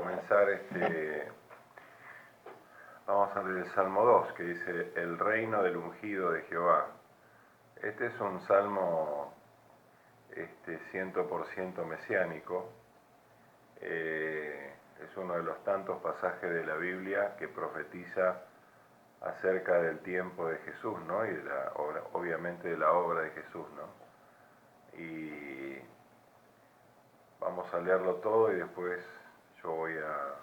comenzar vamos a leer el Salmo 2, que dice, el reino del ungido de Jehová. Este es un salmo 100% mesiánico. Es uno de los tantos pasajes de la Biblia que profetiza acerca del tiempo de Jesús, ¿no? Y de la obra, obviamente de la obra de Jesús, ¿no? Y vamos a leerlo todo y después yo voy a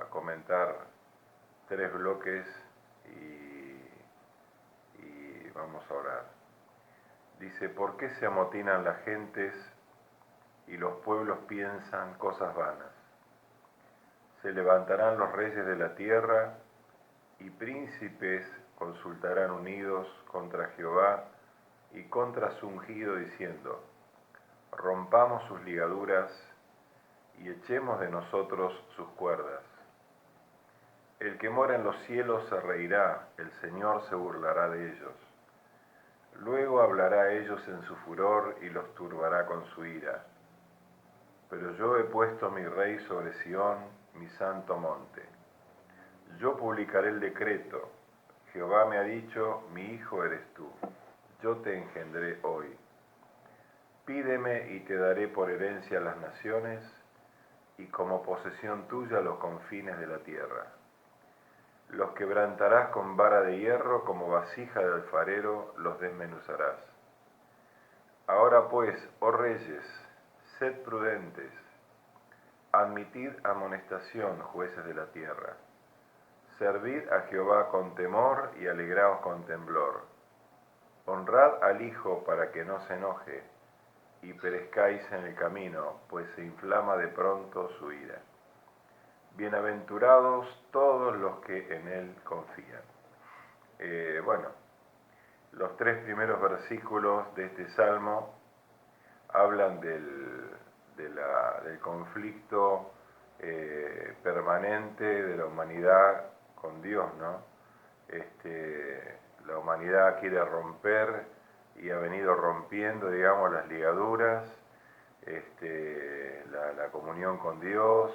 comentar 3 bloques y vamos a orar. Dice, ¿por qué se amotinan las gentes y los pueblos piensan cosas vanas? Se levantarán los reyes de la tierra y príncipes consultarán unidos contra Jehová y contra su ungido diciendo, rompamos sus ligaduras y echemos de nosotros sus cuerdas. El que mora en los cielos se reirá, el Señor se burlará de ellos. Luego hablará a ellos en su furor y los turbará con su ira. Pero yo he puesto mi rey sobre Sión, mi santo monte. Yo publicaré el decreto. Jehová me ha dicho, mi hijo eres tú. Yo te engendré hoy. Pídeme y te daré por herencia las naciones y como posesión tuya los confines de la tierra. Los quebrantarás con vara de hierro, como vasija de alfarero los desmenuzarás. Ahora pues, oh reyes, sed prudentes, admitid amonestación, jueces de la tierra. Servid a Jehová con temor y alegraos con temblor. Honrad al Hijo para que no se enoje y perezcáis en el camino, pues se inflama de pronto su ira. Bienaventurados todos los que en él confían. Los 3 primeros versículos de este salmo hablan del conflicto permanente de la humanidad con Dios, ¿no? La humanidad quiere romper y ha venido rompiendo, digamos, las ligaduras, la comunión con Dios,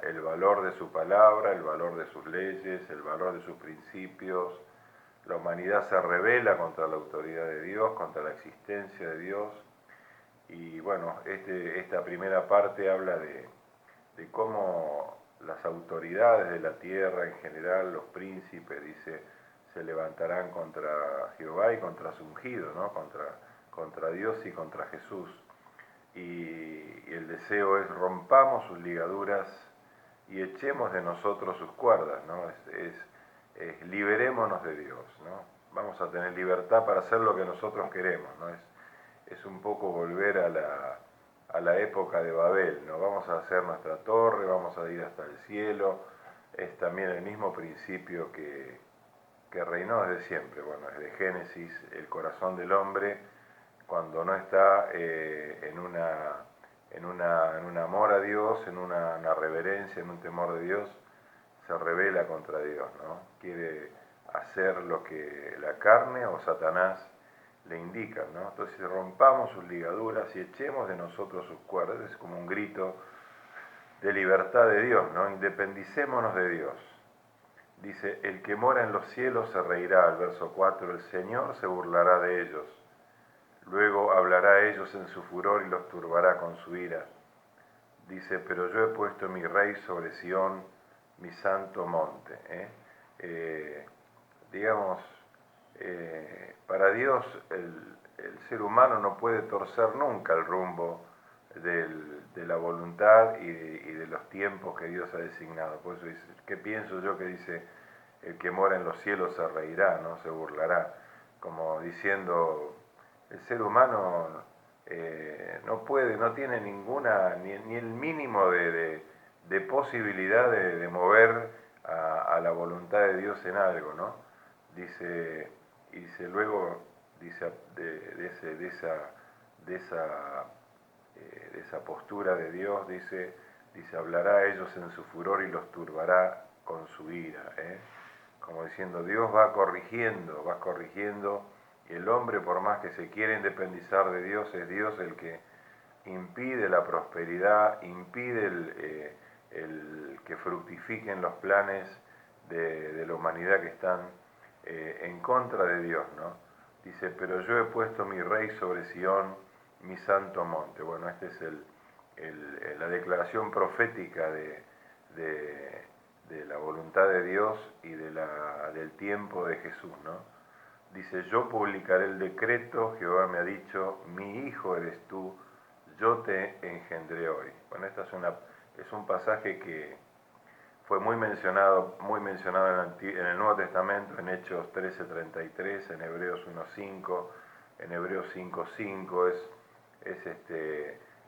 el valor de su palabra, el valor de sus leyes, el valor de sus principios. La humanidad se rebela contra la autoridad de Dios, contra la existencia de Dios. Y bueno, esta primera parte habla de cómo las autoridades de la tierra en general, los príncipes, dice, se levantarán contra Jehová y contra su ungido, ¿no? Contra Dios y contra Jesús. Y el deseo es rompamos sus ligaduras y echemos de nosotros sus cuerdas, ¿no? Liberémonos de Dios, ¿no? Vamos a tener libertad para hacer lo que nosotros queremos, ¿no? Es un poco volver a la época de Babel, ¿no? Vamos a hacer nuestra torre, vamos a ir hasta el cielo. Es también el mismo principio que reinó desde siempre. Bueno, desde Génesis, el corazón del hombre, cuando no está en un amor a Dios, en una reverencia, en un temor de Dios, se rebela contra Dios, ¿no? Quiere hacer lo que la carne o Satanás le indica, ¿no? Entonces rompamos sus ligaduras y echemos de nosotros sus cuerdas. Es como un grito de libertad de Dios, ¿no? Independicémonos de Dios. Dice, el que mora en los cielos se reirá, el verso 4, el Señor se burlará de ellos. Luego hablará a ellos en su furor y los turbará con su ira. Dice, pero yo he puesto mi rey sobre Sión, mi santo monte. Para Dios el ser humano no puede torcer nunca el rumbo de la voluntad y de los tiempos que Dios ha designado. Por eso dice, ¿qué pienso yo que dice, el que mora en los cielos se reirá, ¿no? Se burlará, como diciendo, el ser humano no puede, no tiene ninguna, ni el mínimo de posibilidad de mover a la voluntad de Dios en algo, ¿no? Dice, y dice luego, dice de esa postura de Dios, dice, hablará a ellos en su furor y los turbará con su ira, como diciendo, Dios va corrigiendo, y el hombre, por más que se quiera independizar de Dios, es Dios el que impide la prosperidad, impide el que fructifiquen los planes de la humanidad que están en contra de Dios, ¿no? Dice, pero yo he puesto mi rey sobre Sión, mi santo monte. Bueno, esta es la declaración profética de la voluntad de Dios y del tiempo de Jesús, ¿no? Dice, yo publicaré el decreto, Jehová me ha dicho, mi hijo eres tú, yo te engendré hoy. Bueno, es un pasaje que fue muy mencionado en el Nuevo Testamento, en Hechos 13:33, en Hebreos 1:5, en Hebreos 5:5.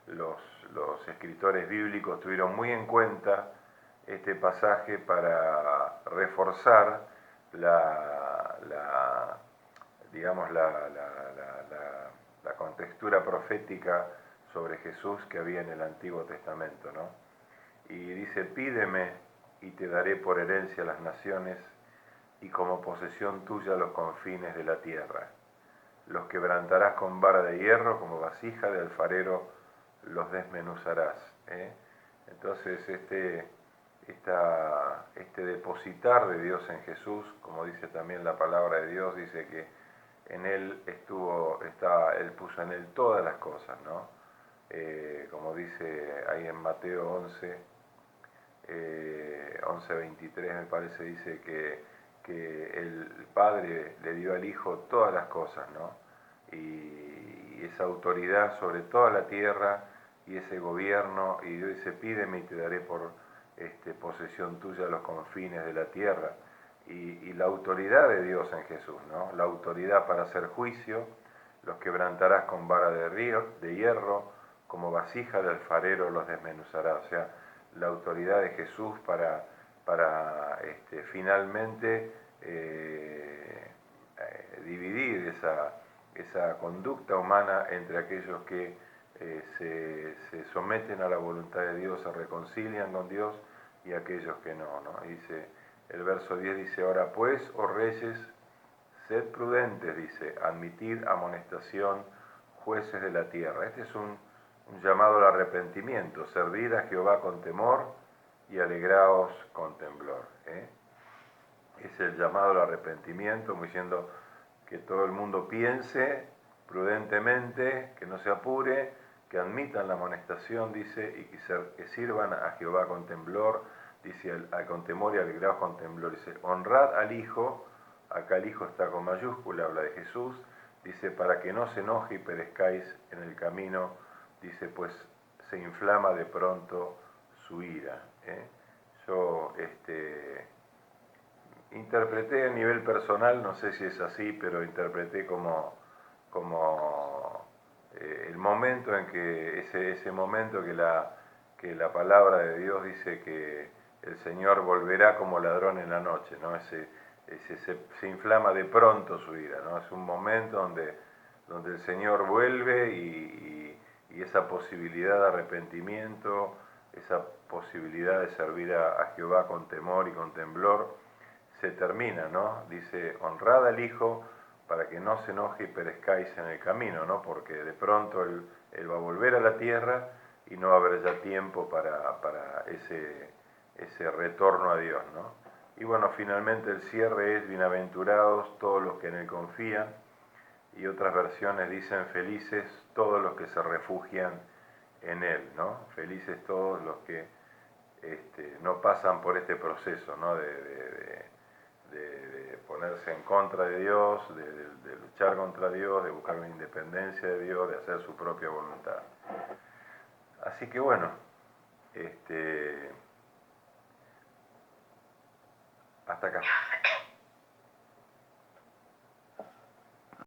Los escritores bíblicos tuvieron muy en cuenta este pasaje para reforzar digamos, la contextura profética sobre Jesús que había en el Antiguo Testamento, ¿no? Y dice, pídeme y te daré por herencia las naciones y como posesión tuya los confines de la tierra. Los quebrantarás con vara de hierro, como vasija de alfarero los desmenuzarás. Entonces este depositar de Dios en Jesús, como dice también la palabra de Dios, dice que en Él Él puso en Él todas las cosas, ¿no? Como dice ahí en Mateo 11:23 me parece, dice que el Padre le dio al Hijo todas las cosas, ¿no? Y esa autoridad sobre toda la tierra y ese gobierno, y Dios dice, pídeme y te daré por posesión tuya los confines de la tierra. Y la autoridad de Dios en Jesús, ¿no? La autoridad para hacer juicio, los quebrantarás con vara de hierro, como vasija de alfarero los desmenuzará. O sea, la autoridad de Jesús para finalmente dividir esa conducta humana entre aquellos que se someten a la voluntad de Dios, se reconcilian con Dios, y aquellos que no, ¿no? Dice, el verso 10 dice, ahora pues, oh reyes, sed prudentes, dice, admitid amonestación, jueces de la tierra. Este es un llamado al arrepentimiento, servid a Jehová con temor y alegraos con temblor. Es el llamado al arrepentimiento, como diciendo que todo el mundo piense prudentemente, que no se apure, que admitan la amonestación, dice, y que sirvan a Jehová con temblor, dice, con temor y alegraos con temblor. Dice, honrad al Hijo, acá el Hijo está con mayúscula, habla de Jesús, dice, para que no se enoje y perezcáis en el camino, dice, pues se inflama de pronto su ira. Yo interpreté a nivel personal, no sé si es así, pero interpreté como el momento en que, ese momento que la palabra de Dios dice que el Señor volverá como ladrón en la noche, ¿no? Se inflama de pronto su ira, ¿no? Es un momento donde el Señor vuelve y esa posibilidad de arrepentimiento, esa posibilidad de servir a Jehová con temor y con temblor, se termina, ¿no? Dice, honrad al Hijo para que no se enoje y perezcáis en el camino, ¿no? Porque de pronto él va a volver a la tierra y no va a haber ya tiempo para ese retorno a Dios, ¿no? Y bueno, finalmente el cierre es, bienaventurados todos los que en Él confían, y otras versiones dicen, felices todos los que se refugian en Él, ¿no? Felices todos los que no pasan por este proceso, ¿no? De ponerse en contra de Dios, de luchar contra Dios, de buscar la independencia de Dios, de hacer su propia voluntad. Así que bueno, hasta acá.